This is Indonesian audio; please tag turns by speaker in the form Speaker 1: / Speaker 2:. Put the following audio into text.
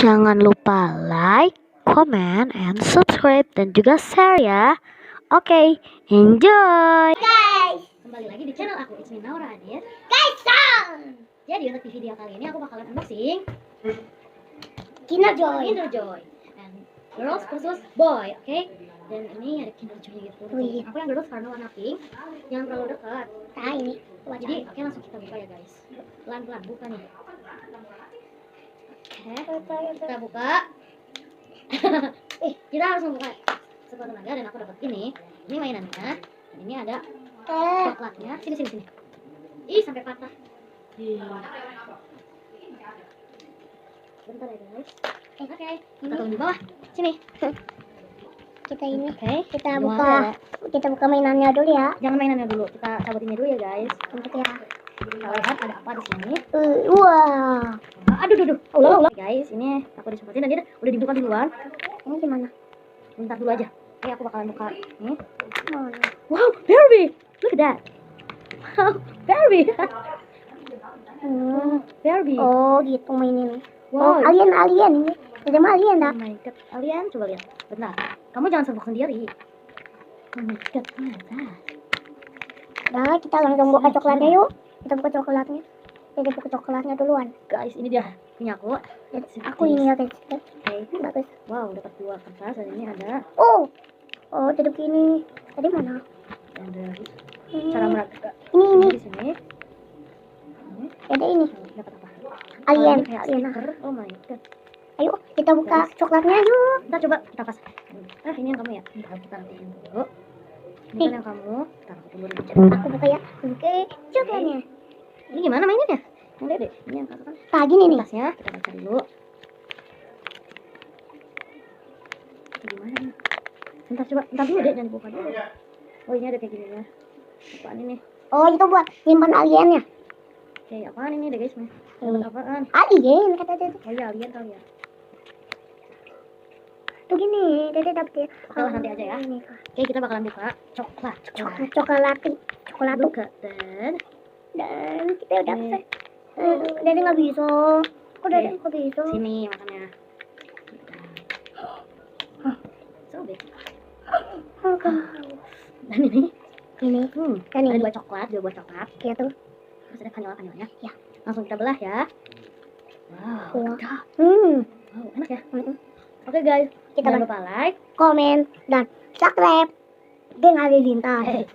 Speaker 1: Jangan lupa like, comment, and subscribe, dan juga share ya. Oke, enjoy.
Speaker 2: Guys,
Speaker 1: Kembali lagi di channel aku, It's me Naura Adit.
Speaker 2: guys,
Speaker 1: Jadi untuk di video kali ini aku bakalan unboxing
Speaker 2: Kinder Joy.
Speaker 1: Kinder Joy and girls versus boy, oke? Dan ini ada Kinder Joy gitu.
Speaker 2: Wih.
Speaker 1: Aku yang girls karena warna pink, jangan terlalu dekat.
Speaker 2: Nah ini,
Speaker 1: Jadi oke, langsung kita buka ya guys. Pelan-pelan buka nih. Oke, kita buka. Kita harus membuka sekuat tenaga, dan aku dapat ini mainannya. Dan ini ada coklatnya. Sini. Ih, sampai patah. Bentar ya guys. Oke, kita turun di bawah. Sini.
Speaker 2: Kita ini,
Speaker 1: Oke,
Speaker 2: kita
Speaker 1: gimana?
Speaker 2: buka mainannya dulu ya.
Speaker 1: Jangan mainannya dulu. Kita cabutinnya dulu ya guys.
Speaker 2: Untuk ya.
Speaker 1: Kita lihat ada apa di sini.
Speaker 2: Wah.
Speaker 1: Aduh. Allah. Guys, ini aku disemprotin dan dia udah dibuka duluan.
Speaker 2: Ini gimana?
Speaker 1: Bentar dulu aja. Oke, aku bakalan buka ini.
Speaker 2: Mana?
Speaker 1: Wow, Barbie. Look at that. Wow, Barbie. Barbie.
Speaker 2: Oh, gitu mainin.
Speaker 1: Wow.
Speaker 2: Oh, alien. Jadi mah alien
Speaker 1: Oh
Speaker 2: dah.
Speaker 1: my god, kalian coba lihat. Bentar, kamu jangan sebut sendiri. Oh my god,
Speaker 2: Nah, kita langsung buka coklatnya yuk. Kita buka coklatnya. Jadi buka coklatnya duluan.
Speaker 1: guys, ini dia punya aku.
Speaker 2: Aku ini ya guys.
Speaker 1: Oke.
Speaker 2: Bagus.
Speaker 1: Wow, dapat 2 kertas dan ini ada
Speaker 2: Oh, jadi begini. Tadi mana?
Speaker 1: cara meragam.
Speaker 2: Ini.
Speaker 1: Di sini.
Speaker 2: Ada ini.
Speaker 1: Dapat apa?
Speaker 2: Alien.
Speaker 1: Ini kayak
Speaker 2: Alien.
Speaker 1: stiker. Oh my god.
Speaker 2: Ayo, kita buka coklatnya yuk.
Speaker 1: Kita coba kita pas. Ini yang kamu ya. Bentar, kita rapiin dulu. Ini kan yang kamu. Kita rapiin dulu di channel.
Speaker 2: Aku buka ya. Oke, coklatnya.
Speaker 1: Ini gimana mainnya? Yang dede. Ini yang kakak kan.
Speaker 2: Nah, gini nih.
Speaker 1: Kertasnya kita baca dulu. Gimana nih? Bentar dulu deh, jangan dibuka dulu. Oh, ini ada kayak gini ya. Apaan ini?
Speaker 2: Oh, itu buat simpan aliennya.
Speaker 1: Oke, apaan ini deh guys? Dapat apaan?
Speaker 2: Alien kata Dede.
Speaker 1: Oh iya, alien kali ya.
Speaker 2: Tuh gini, Dede dapet ya.
Speaker 1: Oke lah, nanti aja ya.
Speaker 2: Ini.
Speaker 1: Oke, kita bakalan buka coklat.
Speaker 2: Coklat.
Speaker 1: Buka
Speaker 2: Dan kita udah
Speaker 1: Oke.
Speaker 2: Dede nggak bisa. Kok Dede
Speaker 1: Oke.
Speaker 2: nggak bisa?
Speaker 1: sini makannya. Sobek.
Speaker 2: Oke.
Speaker 1: Dan ini,
Speaker 2: Ini. Dan
Speaker 1: ada
Speaker 2: ini.
Speaker 1: 2 coklat, 2 buah coklat.
Speaker 2: Ya tuh.
Speaker 1: Terus ada kanyol-kanyolnya.
Speaker 2: Ya.
Speaker 1: Langsung kita belah ya. Wow,
Speaker 2: Wah.
Speaker 1: sedap. Wow, enak ya. Oke guys,
Speaker 2: Kita
Speaker 1: jangan lupa like.
Speaker 2: komen dan subscribe dengan Lintas.